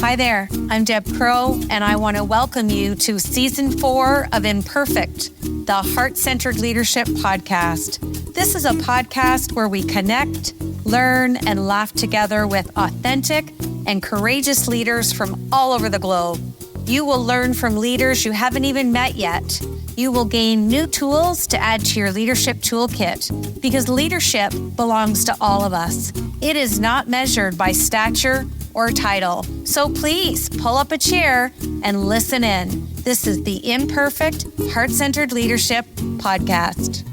Hi there, I'm Deb Crow, and I want to welcome you to Season 4 of Imperfect, the Heart-Centered Leadership Podcast. This is a podcast where we connect, learn, and laugh together with authentic and courageous leaders from all over the globe. You will learn from leaders you haven't even met yet. You will gain new tools to add to your leadership toolkit, because leadership belongs to all of us. It is not measured by stature or title. So please pull up a chair and listen in. This is the Imperfect, Heart-Centered Leadership Podcast.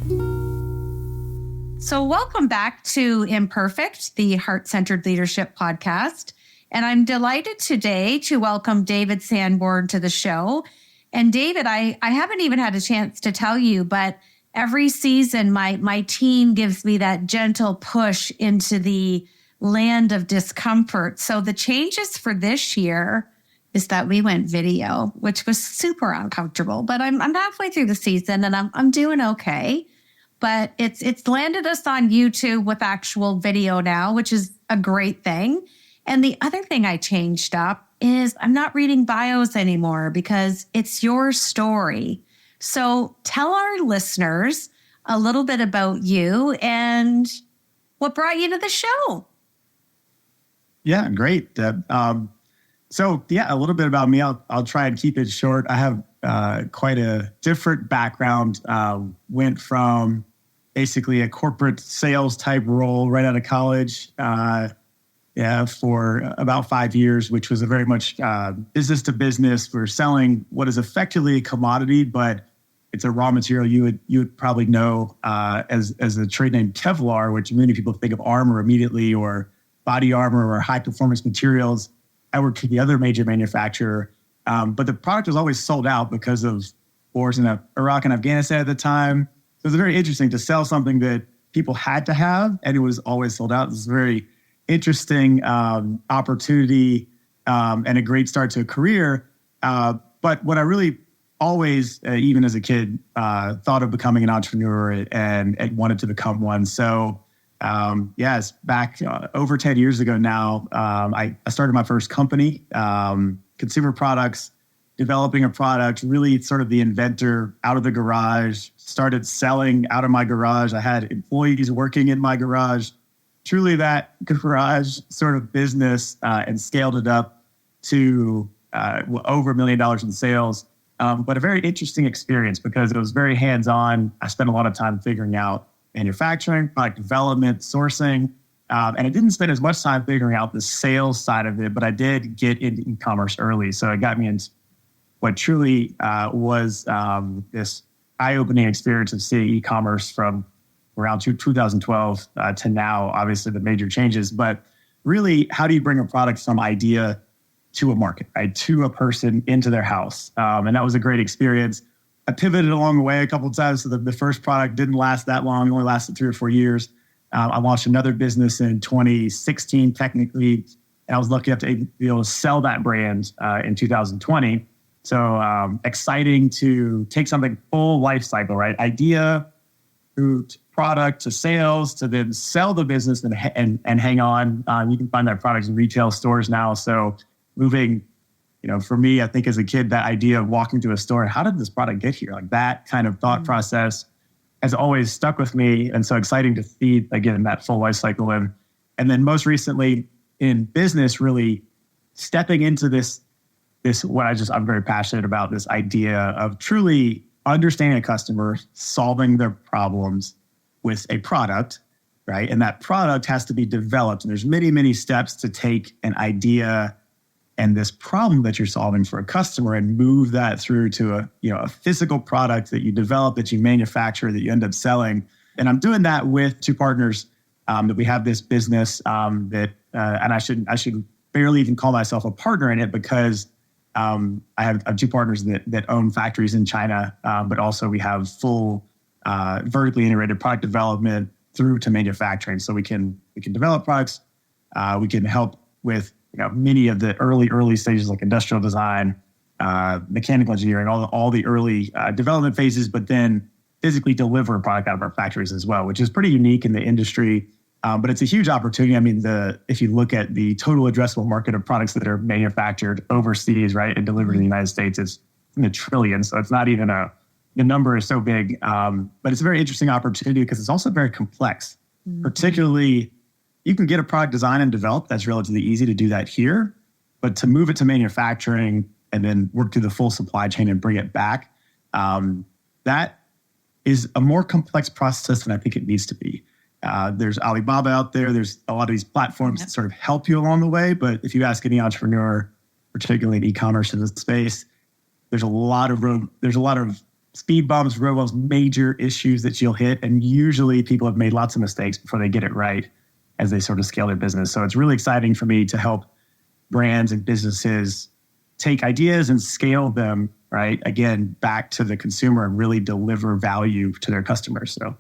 So welcome back to Imperfect, the Heart-Centered Leadership Podcast. And I'm delighted today to welcome David Sanborn to the show. And David, I haven't even had a chance to tell you, but every season my team gives me that gentle push into the land of discomfort. So the changes for this year is that we went video, which was super uncomfortable, but I'm halfway through the season and I'm doing okay. But it's landed us on YouTube with actual video now, which is a great thing. And the other thing I changed up is I'm not reading bios anymore because it's your story. So tell our listeners a little bit about you and what brought you to the show. Yeah, great, Deb. A little bit about me. I'll try and keep it short. I have quite a different background. Went from basically a corporate sales type role right out of college for about 5 years, which was a very much business to business. We're selling what is effectively a commodity, but it's a raw material you would probably know as a trade name Kevlar, which many people think of armor immediately, or body armor or high performance materials. I worked for the other major manufacturer, but the product was always sold out because of wars in Iraq and Afghanistan at the time. So it was very interesting to sell something that people had to have, and it was always sold out. It was a very interesting opportunity and a great start to a career. But what I really always, even as a kid, thought of becoming an entrepreneur and wanted to become one. So it's back over 10 years ago now. I started my first company, consumer products, developing a product, really sort of the inventor out of the garage, started selling out of my garage. I had employees working in my garage, truly that garage sort of business, and scaled it up to over $1 million in sales. But a very interesting experience because it was very hands-on. I spent a lot of time figuring out manufacturing, product development, sourcing, and I didn't spend as much time figuring out the sales side of it, but I did get into e-commerce early. So it got me into what truly was this eye-opening experience of seeing e-commerce from around 2012 to now, obviously the major changes. But really, how do you bring a product from idea to a market, right? To a person, into their house. And that was a great experience. I pivoted along the way a couple of times. So the first product didn't last that long. It only lasted 3 or 4 years. I launched another business in 2016, technically. And I was lucky enough to be able to sell that brand in 2020. So exciting to take something full life cycle, right? Idea to product to sales to then sell the business and hang on. You can find that products in retail stores now. So moving, for me, I think as a kid, that idea of walking to a store, how did this product get here? Like that kind of thought process has always stuck with me. And so exciting to see, again, that full life cycle. And then most recently in business, really stepping into this I'm very passionate about, this idea of truly understanding a customer, solving their problems with a product, right? And that product has to be developed. And there's many, many steps to take an idea and this problem that you're solving for a customer and move that through to a physical product that you develop, that you manufacture, that you end up selling. And I'm doing that with 2 partners that we have this business and I should barely even call myself a partner in it because I have 2 partners that own factories in China, but also we have full vertically integrated product development through to manufacturing. So we can develop products, we can help with many of the early stages like industrial design, mechanical engineering, all the early development phases, but then physically deliver a product out of our factories as well, which is pretty unique in the industry. But it's a huge opportunity. I mean, if you look at the total addressable market of products that are manufactured overseas, right, and delivered in the United States, it's in the trillions. So it's not even the number is so big. But it's a very interesting opportunity because it's also very complex. Particularly, you can get a product designed and developed. That's relatively easy to do that here. But to move it to manufacturing and then work through the full supply chain and bring it back, that is a more complex process than I think it needs to be. There's Alibaba out there. There's a lot of these platforms that sort of help you along the way. But if you ask any entrepreneur, particularly in e-commerce in this space, there's a lot of speed bumps, road bumps, major issues that you'll hit. And usually people have made lots of mistakes before they get it right as they sort of scale their business. So it's really exciting for me to help brands and businesses take ideas and scale them, right, again, back to the consumer and really deliver value to their customers. So,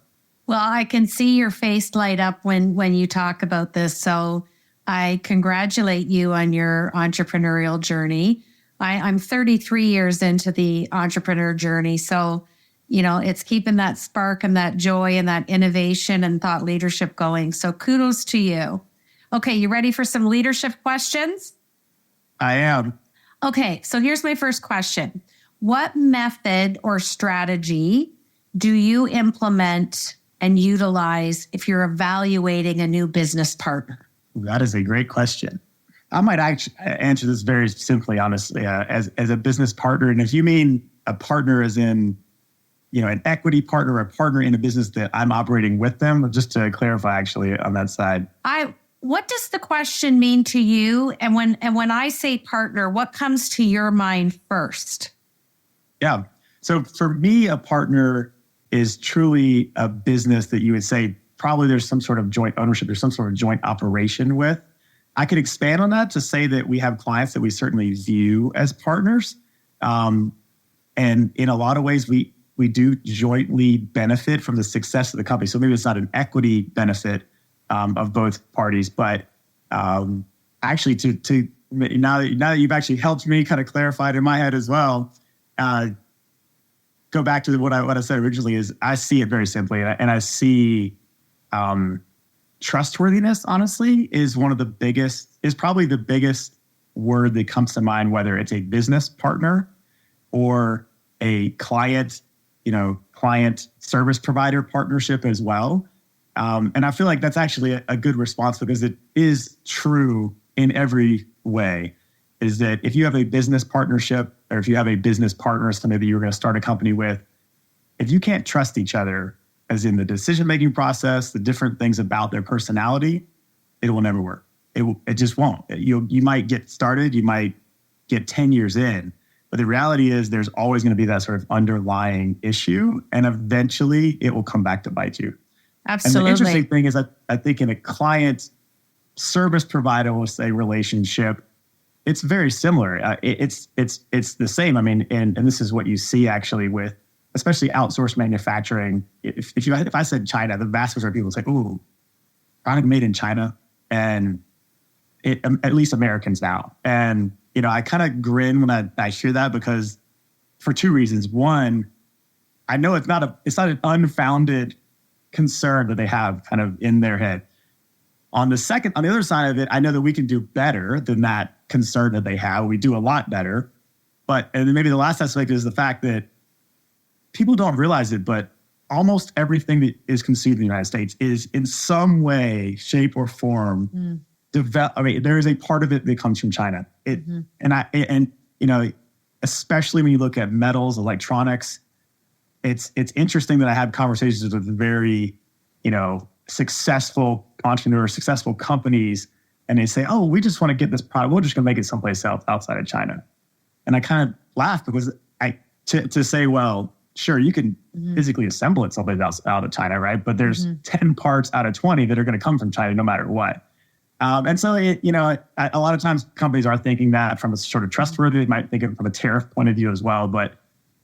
well, I can see your face light up when you talk about this. So I congratulate you on your entrepreneurial journey. I'm 33 years into the entrepreneur journey. So, it's keeping that spark and that joy and that innovation and thought leadership going. So kudos to you. Okay, you ready for some leadership questions? I am. Okay, so here's my first question. What method or strategy do you implement and utilize if you're evaluating a new business partner? That is a great question. I might actually answer this very simply, honestly, as a business partner. And if you mean a partner as in, an equity partner or a partner in a business that I'm operating with them, just to clarify actually on that side. What does the question mean to you? And when I say partner, what comes to your mind first? Yeah. So for me, a partner is truly a business that you would say probably there's some sort of joint ownership, there's some sort of joint operation with. I could expand on that to say that we have clients that we certainly view as partners. And in a lot of ways, we do jointly benefit from the success of the company. So maybe it's not an equity benefit of both parties, but actually to now that you've actually helped me kind of clarify it in my head as well, go back to what I said originally is I see it very simply, and I see trustworthiness, honestly, is probably the biggest word that comes to mind, whether it's a business partner or a client service provider partnership as well. And I feel like that's actually a good response because it is true in every way, is that if you have a business partnership or if you have a business partner, somebody that you're going to start a company with, if you can't trust each other, as in the decision-making process, the different things about their personality, it will never work. It just won't. You might get started, you might get 10 years in, but the reality is there's always going to be that sort of underlying issue, and eventually it will come back to bite you. Absolutely. And the interesting thing is I think in a client service provider, we'll say, relationship, it's very similar. It's the same. I mean, and this is what you see actually with, especially outsourced manufacturing. If I said China, the vast majority of people say, "Ooh, product made in China," and at least Americans now. And I kind of grin when I hear that because for two reasons. One, I know it's not an unfounded concern that they have kind of in their head. On the other side of it, I know that we can do better than that concern that they have. We do a lot better. And maybe the last aspect is the fact that people don't realize it, but almost everything that is consumed in the United States is in some way, shape, or form there is a part of it that comes from China. Especially when you look at metals, electronics, it's interesting that I have conversations with very, successful entrepreneurs, successful companies, and they say, "Oh, we just want to get this product. We're just going to make it someplace else outside of China." And I kind of laugh because to say, well, sure, you can physically assemble it someplace else out of China, right? But there's 10 parts out of 20 that are going to come from China no matter what. And so, a lot of times companies are thinking that from a sort of trustworthy, they might think of it from a tariff point of view as well, but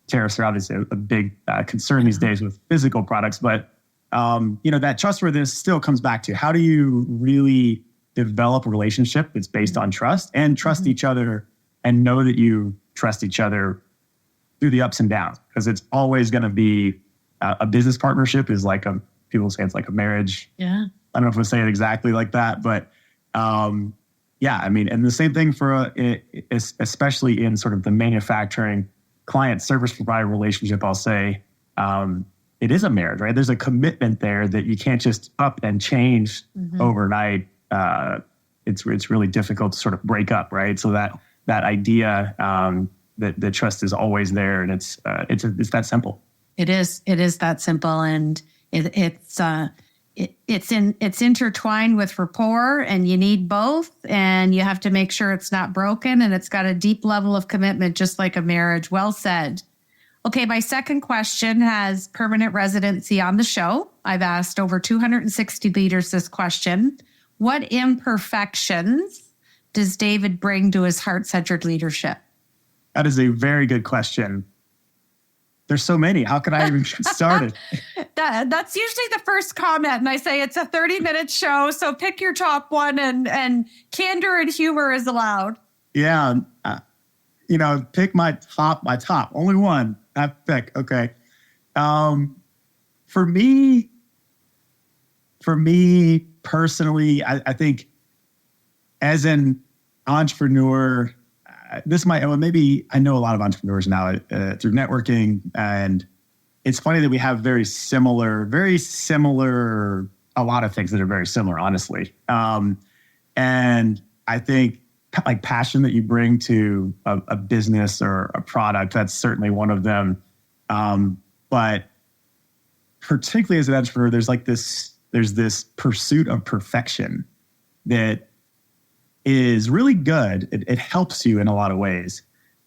tariffs are obviously a big concern these days with physical products. But, that trustworthiness still comes back to how do you really develop a relationship that's based on trust and trust each other and know that you trust each other through the ups and downs, because it's always going to be a business partnership is like people say it's like a marriage. Yeah. I don't know if we'll say it exactly like that, but yeah, I mean, and the same thing for especially in sort of the manufacturing client service provider relationship, I'll say it is a marriage, right? There's a commitment there that you can't just up and change overnight. It's really difficult to sort of break up, right? So that idea that the trust is always there, and it's that simple. It is that simple, and it's intertwined with rapport, and you need both, and you have to make sure it's not broken, and it's got a deep level of commitment, just like a marriage. Well said. Okay, my second question has permanent residency on the show. I've asked over 260 leaders this question. What imperfections does David bring to his heart-centered leadership? That is a very good question. There's so many. How could I even get started? That's usually the first comment. And I say it's a 30-minute show, so pick your top one, and candor and humor is allowed. Yeah. Pick my top. Only one. I pick. Okay. For me personally, I think as an entrepreneur, maybe I know a lot of entrepreneurs now through networking, and it's funny that we have very similar, a lot of things that are very similar, honestly. And I think like passion that you bring to a business or a product, that's certainly one of them. But particularly as an entrepreneur, there's this pursuit of perfection that is really good. It helps you in a lot of ways.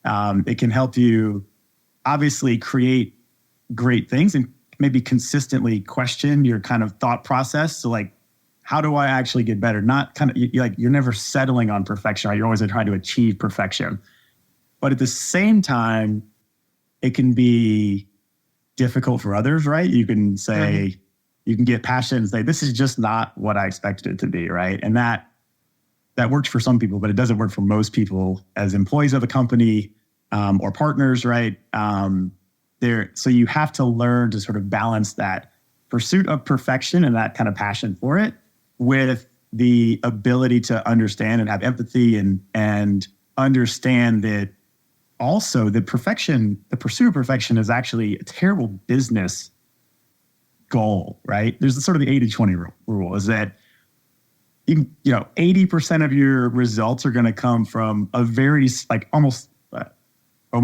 It can help you obviously create great things and maybe consistently question your kind of thought process. So like, how do I actually get better? Not kind of you're never settling on perfection, right? You're always trying to achieve perfection. But at the same time, it can be difficult for others, right? You can say, you can get passionate and say, this is just not what I expected it to be, right? And that works for some people, but it doesn't work for most people as employees of a company or partners, right? So you have to learn to sort of balance that pursuit of perfection and that kind of passion for it with the ability to understand and have empathy and understand that also the pursuit of perfection is actually a terrible business goal, right? There's sort of the 80-20 rule is that 80% of your results are going to come from a very almost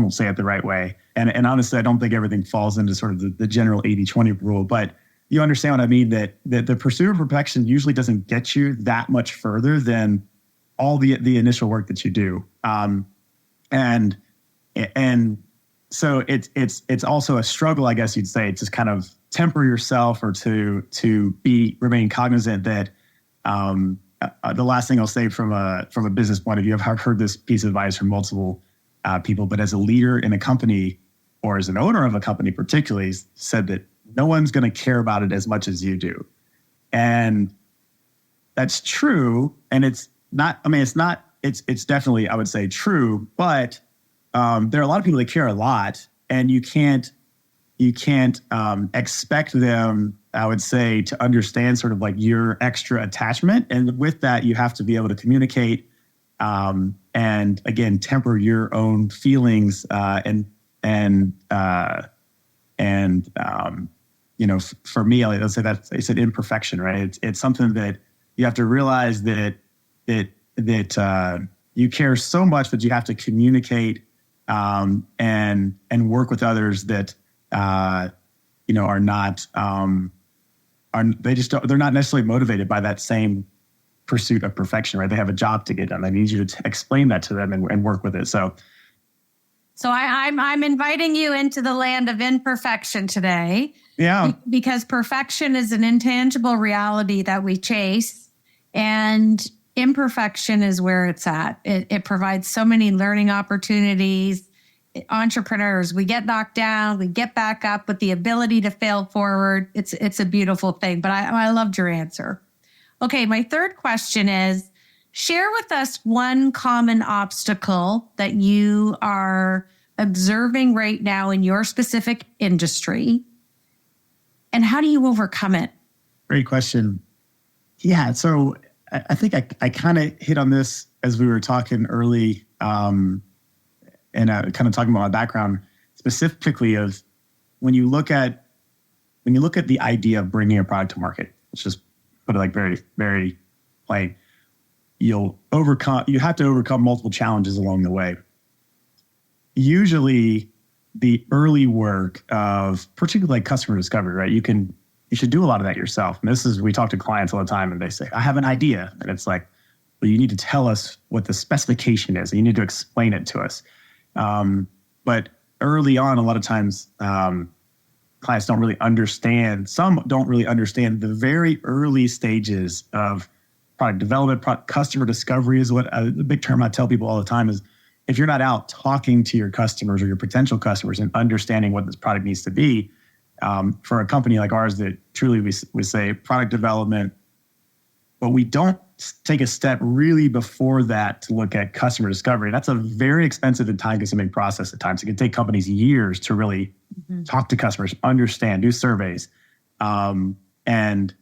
say it the right way. And honestly, I don't think everything falls into sort of the general 80-20 rule, but you understand what I mean, that the pursuit of perfection usually doesn't get you that much further than all the initial work that you do. And so it's also a struggle, I guess you'd say, to kind of temper yourself or to remain cognizant that the last thing I'll say from a business point of view, I've heard this piece of advice from multiple people, but as a leader in a company or as an owner of a company particularly, said that no one's going to care about it as much as you do. And that's true. And it's definitely, I would say, true, but there are a lot of people that care a lot, and you can't expect them, I would say, to understand sort of like your extra attachment. And with that, you have to be able to communicate and again, temper your own feelings for me, let's say that it's an imperfection, right? It's something that you have to realize that you care so much that you have to communicate and work with others that are not they're not necessarily motivated by that same pursuit of perfection, right? They have a job to get done. I need you to explain that to them and work with it. So I'm inviting you into the land of imperfection today. Yeah. Because perfection is an intangible reality that we chase, and imperfection is where it's at. It provides so many learning opportunities. Entrepreneurs, we get knocked down, we get back up with the ability to fail forward. It's a beautiful thing, but I loved your answer. Okay, my third question is, share with us one common obstacle that you are observing right now in your specific industry, and how do you overcome it? Great question. Yeah. So I think I kind of hit on this as we were talking early, and kind of talking about my background specifically of when you look at the idea of bringing a product to market. Let's just put it like very, very plain. You have to overcome multiple challenges along the way. Usually the early work of particularly like customer discovery, right? You should do a lot of that yourself. And we talk to clients all the time and they say, I have an idea. And it's like, well, you need to tell us what the specification is. And you need to explain it to us. But early on, a lot of times, clients don't really understand. Some don't really understand the very early stages of product development. Customer discovery is what a big term I tell people all the time is, if you're not out talking to your customers or your potential customers and understanding what this product needs to be, for a company like ours that truly we say product development, but we don't take a step really before that to look at customer discovery. That's a very expensive and time-consuming process at times. It can take companies years to really talk to customers, understand, do surveys. And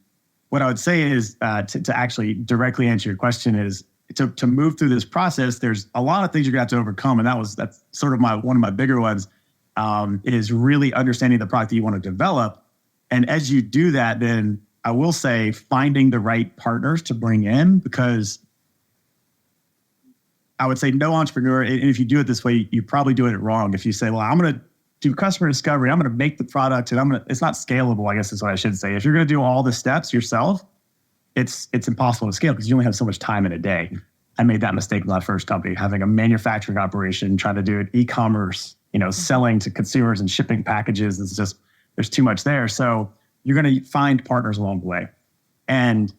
what I would say is to actually directly answer your question is to move through this process, there's a lot of things you're going to have to overcome. And that's sort of one of my bigger ones, is really understanding the product that you want to develop. And as you do that, then I will say finding the right partners to bring in, because I would say no entrepreneur, and if you do it this way, you probably doing it wrong. If you say, well, I'm going to do customer discovery, I'm going to make the product, and it's not scalable, I guess is what I should say. If you're going to do all the steps yourself, it's impossible to scale because you only have so much time in a day. I made that mistake with my first company, having a manufacturing operation, trying to do it e-commerce, selling to consumers and shipping packages. It's just, there's too much there. So you're going to find partners along the way. And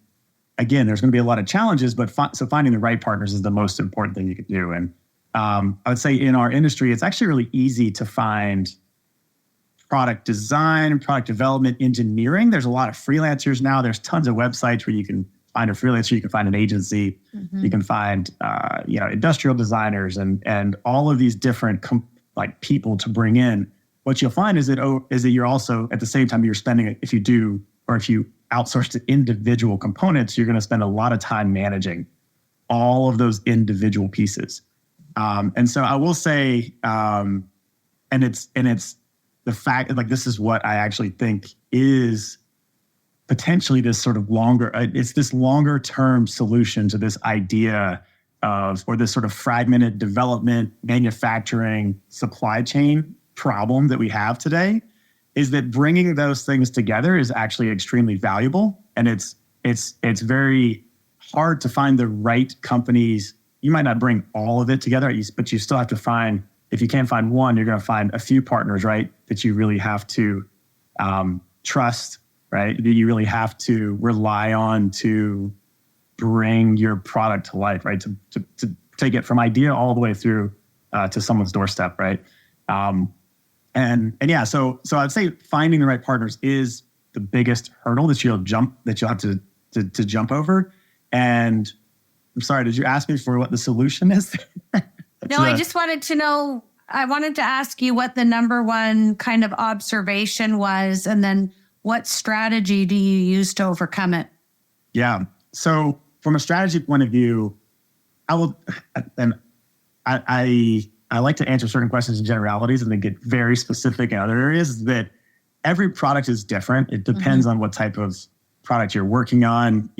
again, there's going to be a lot of challenges, but so finding the right partners is the most important thing you can do. And I would say in our industry, it's actually really easy to find product design, product development, engineering. There's a lot of freelancers now. There's tons of websites where you can find a freelancer, you can find an agency, you can find industrial designers and all of these different people to bring in. What you'll find is that you're also at the same time you're spending, if you outsource to individual components, you're going to spend a lot of time managing all of those individual pieces. And so I will say, and it's the fact, this is what I actually think is potentially this sort of longer term solution to this idea of, or this sort of fragmented development, manufacturing, supply chain problem that we have today, is that bringing those things together is actually extremely valuable. And it's very hard to find the right companies. You might not bring all of it together, but you still have to find, if you can't find one, you're going to find a few partners, right, that you really have to trust, right, that you really have to rely on to bring your product to life, right, to take it from idea all the way through to someone's doorstep, right? And yeah, so I'd say finding the right partners is the biggest hurdle that you'll have to jump over. And I'm sorry, did you ask me for what the solution is? No, I just wanted to know, I wanted to ask you what the number one kind of observation was, and then what strategy do you use to overcome it? Yeah. So from a strategy point of view, I like to answer certain questions in generalities and then get very specific in other areas. That every product is different. It depends on what type of product you're working on.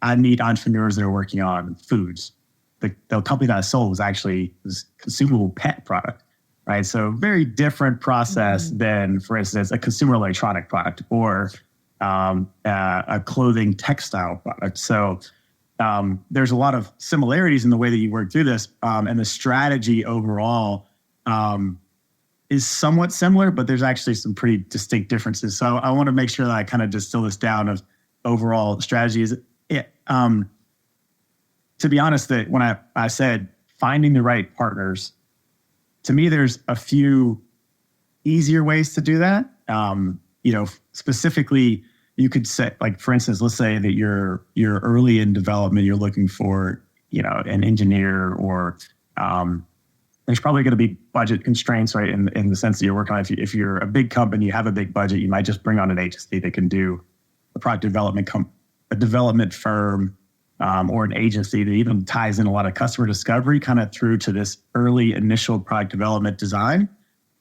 I meet entrepreneurs that are working on foods. The company that I sold was actually this consumable pet product, right? So very different process than, for instance, a consumer electronic product or a clothing textile product. So there's a lot of similarities in the way that you work through this, and the strategy overall is somewhat similar, but there's actually some pretty distinct differences. So I want to make sure that I kind of distill this down of overall strategies. To be honest, that when I said finding the right partners, to me, there's a few easier ways to do that. Specifically, you could say, for instance, let's say that you're early in development, you're looking for, an engineer, or there's probably going to be budget constraints, right? In the sense that you're working on, if you're a big company, you have a big budget, you might just bring on an agency that can do a product development development firm or an agency that even ties in a lot of customer discovery kind of through to this early initial product development design,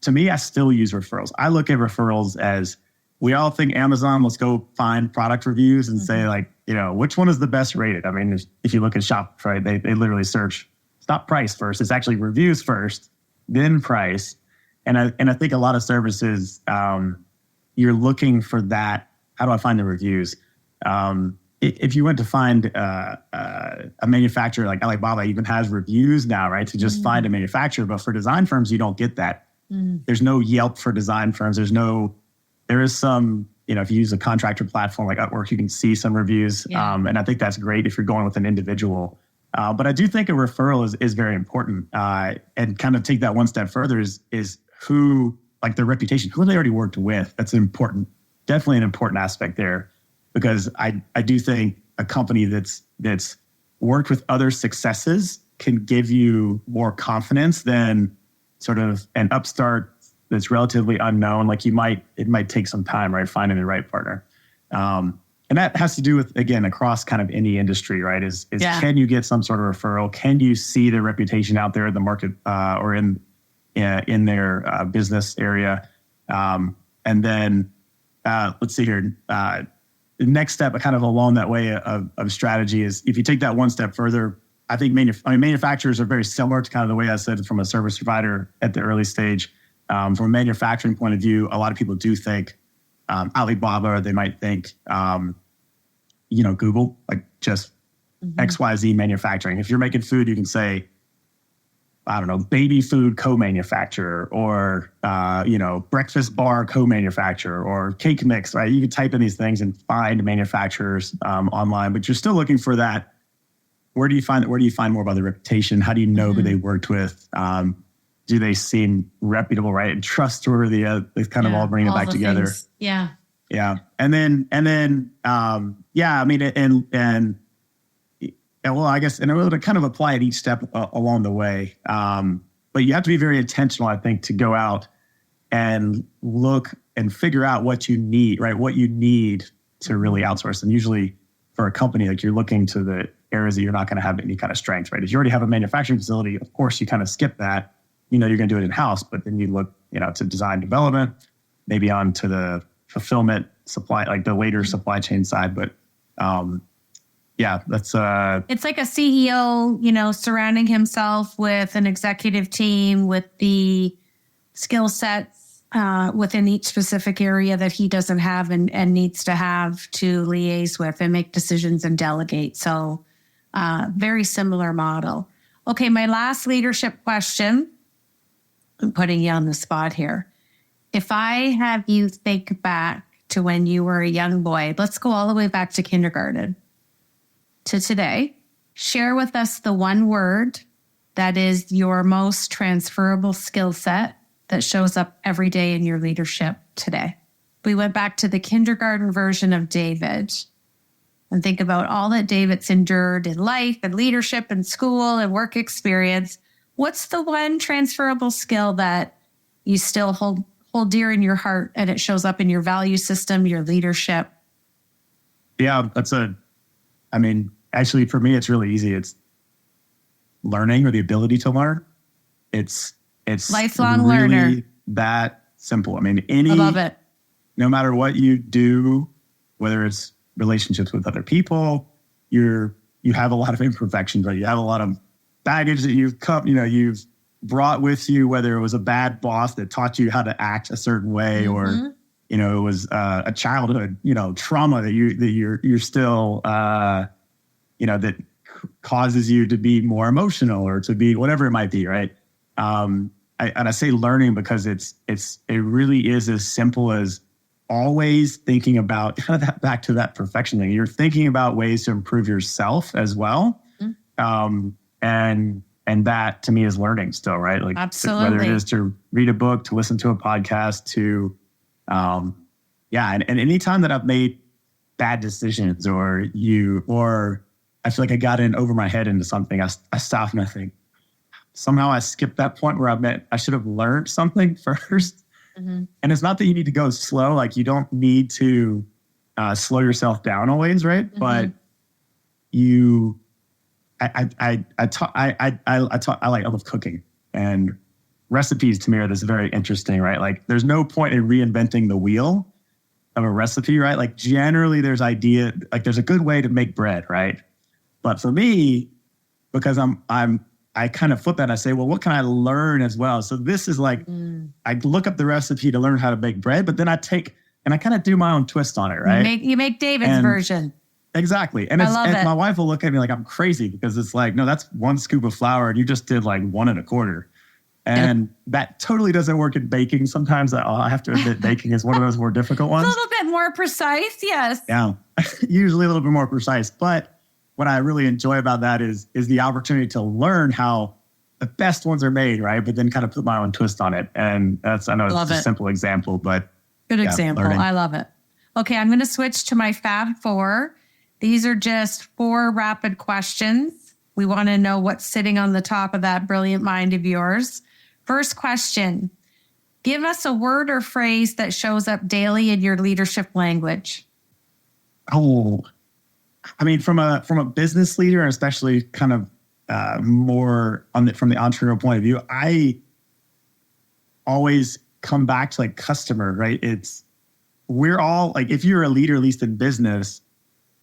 to me, I still use referrals. I look at referrals as, we all think Amazon, let's go find product reviews and say like, which one is the best rated? I mean, if you look at Shopify, they literally search, it's not price first, it's actually reviews first, then price. And I think a lot of services, you're looking for that. How do I find the reviews? If you went to find a manufacturer like Alibaba, even has reviews now, right? To just find a manufacturer. But for design firms, you don't get that. There's no Yelp for design firms. There is some, if you use a contractor platform like Upwork, you can see some reviews. Yeah. And I think that's great if you're going with an individual. But I do think a referral is very important. And kind of take that one step further is who, like their reputation, who they already worked with. That's definitely an important aspect there. Because I do think a company that's worked with other successes can give you more confidence than sort of an upstart that's relatively unknown. Like it might take some time, right? Finding the right partner. And that has to do with, again, across kind of any industry, right? Is Can you get some sort of referral? Can you see their reputation out there in the market or in their business area? And then let's see here. The next step, kind of along that way of strategy, is if you take that one step further. I think manufacturers are very similar to kind of the way I said from a service provider at the early stage. From a manufacturing point of view, a lot of people do think Alibaba, or they might think, Google, like just XYZ manufacturing. If you're making food, you can say, I don't know, baby food co-manufacturer, or, breakfast bar co-manufacturer, or cake mix, right? You can type in these things and find manufacturers online, but you're still looking for that. Where do you find more about the reputation? How do you know who they worked with? Do they seem reputable, right? And trustworthy? They kind of all bring it back together. Things. Yeah. Yeah. And then, I mean, well, I guess, and it would kind of apply at each step along the way. But you have to be very intentional, I think, to go out and look and figure out what you need, right? What you need to really outsource. And usually for a company, like, you're looking to the areas that you're not going to have any kind of strength, right? If you already have a manufacturing facility, of course, you kind of skip that. You're going to do it in-house, but then you look, to design development, maybe on to the fulfillment supply, like the later supply chain side. But that's it's like a CEO, surrounding himself with an executive team with the skill sets within each specific area that he doesn't have and needs to have to liaise with and make decisions and delegate. So very similar model. Okay, my last leadership question. I'm putting you on the spot here. If I have you think back to when you were a young boy, let's go all the way back to kindergarten to today. Share with us the one word that is your most transferable skill set that shows up every day in your leadership today. We went back to the kindergarten version of David and think about all that David's endured in life and leadership and school and work experience. What's the one transferable skill that you still hold dear in your heart and it shows up in your value system, your leadership? Yeah, actually for me, it's really easy. It's learning, or the ability to learn. It's lifelong really learner. That simple. I love it. No matter what you do, whether it's relationships with other people, you have a lot of imperfections, right? You have a lot of baggage that you've brought with you, whether it was a bad boss that taught you how to act a certain way, or it was a childhood trauma that you're still that causes you to be more emotional or to be whatever it might be, right? I say learning because it really is as simple as always thinking about kind of that, back to that perfection thing. You're thinking about ways to improve yourself as well. And that to me is learning still, right? Like, absolutely. Whether it is to read a book, to listen to a podcast, to, and anytime that I've made bad decisions or I feel like I got in over my head into something, I stop and I think, somehow I skipped that point where I should have learned something first. And it's not that you need to go slow. Like, you don't need to slow yourself down always, right? Mm-hmm. But I love cooking, and recipes to me are this very interesting, right? Like there's no point in reinventing the wheel of a recipe, right? Like generally there's a good way to make bread, right? But for me, because I kind of flip that. I say, well, what can I learn as well? So this is like, I look up the recipe to learn how to make bread, but then I kind of do my own twist on it, right? You make David's version. Exactly. And my wife will look at me like I'm crazy because it's like, no, that's 1 scoop of flour and you just did like 1 1/4. And that totally doesn't work in baking. Sometimes I have to admit baking is one of those more difficult ones. A little bit more precise, yes. Yeah, usually a little bit more precise. But what I really enjoy about that is the opportunity to learn how the best ones are made, right? But then kind of put my own twist on it. And I know it's a simple example, but good example. Learning. I love it. Okay, I'm going to switch to my Fab 4. These are just 4 rapid questions. We want to know what's sitting on the top of that brilliant mind of yours. First question, give us a word or phrase that shows up daily in your leadership language. Oh, I mean, from a business leader, and especially kind of more from the entrepreneurial point of view, I always come back to like customer, right? We're all like, if you're a leader, at least in business,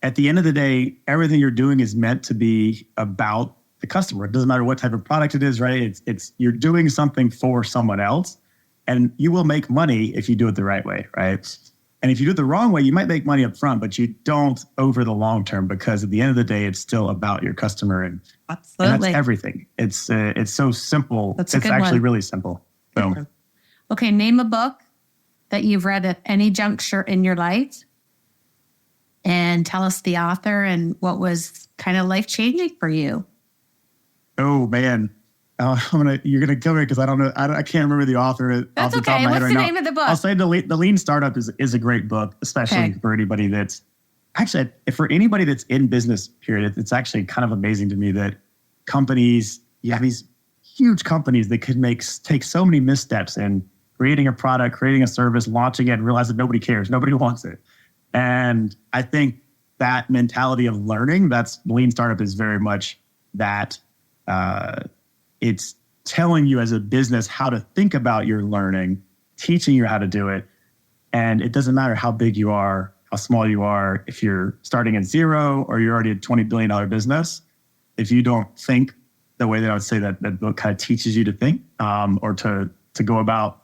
at the end of the day, everything you're doing is meant to be about the customer. It doesn't matter what type of product it is, right? It's you're doing something for someone else, and you will make money if you do it the right way, right? And if you do it the wrong way, you might make money up front, but you don't over the long term, because at the end of the day, it's still about your customer, and that's everything. It's so simple. It's actually really simple. Boom. Okay, name a book that you've read at any juncture in your life, and tell us the author and what was kind of life-changing for you. Oh man, you're gonna kill me because I don't know. I can't remember the author off the top of my head right now. What's the name of the book? I'll say the Lean Startup is a great book, especially for anybody that's in business. Period. It's actually kind of amazing to me that companies, you have these huge companies that could take so many missteps in creating a product, creating a service, launching it, and realize that nobody cares, nobody wants it. And I think that mentality of learning, Lean Startup is very much that. It's telling you as a business how to think about your learning, teaching you how to do it. And it doesn't matter how big you are, how small you are, if you're starting at 0 or you're already a $20 billion business. If you don't think the way that I would say that book kind of teaches you to think, or to go about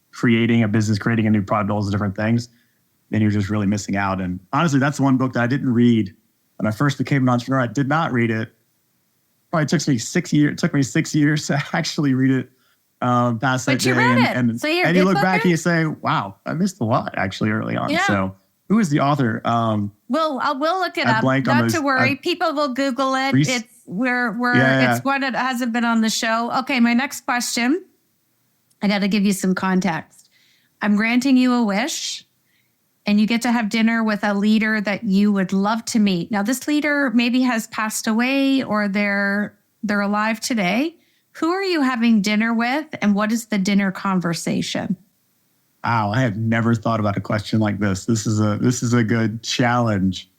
creating a business, creating a new product, all those different things, then you're just really missing out. And honestly, that's one book that I didn't read when I first became an entrepreneur. I did not read it. Probably took me 6 years. It took me 6 years to actually read it past that day. But you read it. And you look back and you say, wow, I missed a lot actually early on. Yeah. So who is the author? We'll look it up. Not to worry. People will Google it. It's one that hasn't been on the show. Okay, my next question. I got to give you some context. I'm granting you a wish, and you get to have dinner with a leader that you would love to meet. Now, this leader maybe has passed away or they're alive today. Who are you having dinner with, and what is the dinner conversation? Wow, I have never thought about a question like this. This is a good challenge.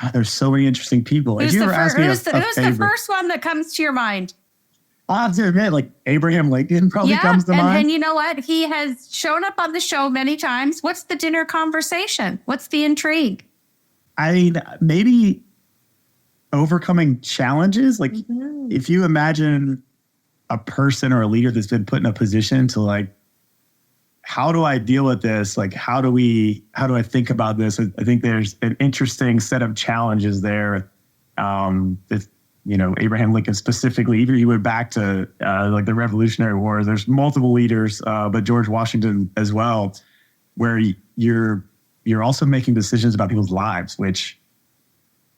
God, there's so many interesting people. Who's the first one that comes to your mind? I'll have to admit, like Abraham Lincoln probably comes to mind. And you know what? He has shown up on the show many times. What's the dinner conversation? What's the intrigue? I mean, maybe overcoming challenges. Like if you imagine a person or a leader that's been put in a position to like, how do I deal with this? Like, how do I think about this? I think there's an interesting set of challenges there. Abraham Lincoln specifically, even he went back to like the Revolutionary Wars. There's multiple leaders, but George Washington as well, where you're also making decisions about people's lives, which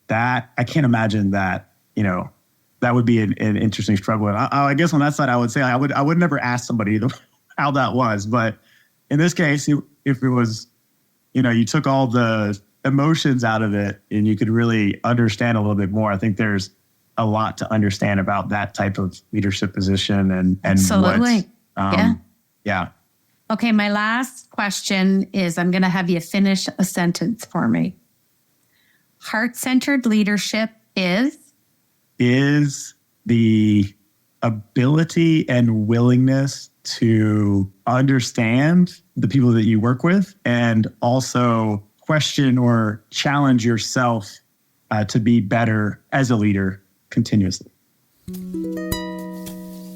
that I can't imagine that, that would be an interesting struggle. And I guess on that side, I would say I would never ask somebody how that was. But in this case, if it was, you took all the emotions out of it and you could really understand a little bit more, I think there's a lot to understand about that type of leadership position and absolutely. Yeah. Okay, my last question is I'm going to have you finish a sentence for me. Heart-centered leadership is the ability and willingness to understand the people that you work with and also question or challenge yourself to be better as a leader continuously.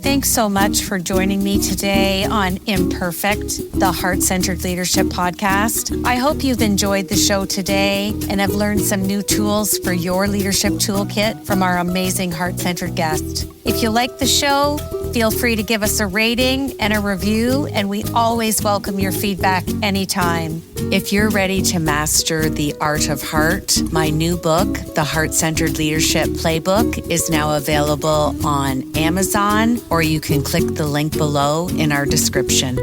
Thanks so much for joining me today on Imperfect, the Heart-Centered Leadership Podcast. I hope you've enjoyed the show today and have learned some new tools for your leadership toolkit from our amazing heart-centered guest. If you like the show, feel free to give us a rating and a review, and we always welcome your feedback anytime. If you're ready to master the art of heart, my new book, The Heart-Centered Leadership Playbook, is now available on Amazon, or you can click the link below in our description.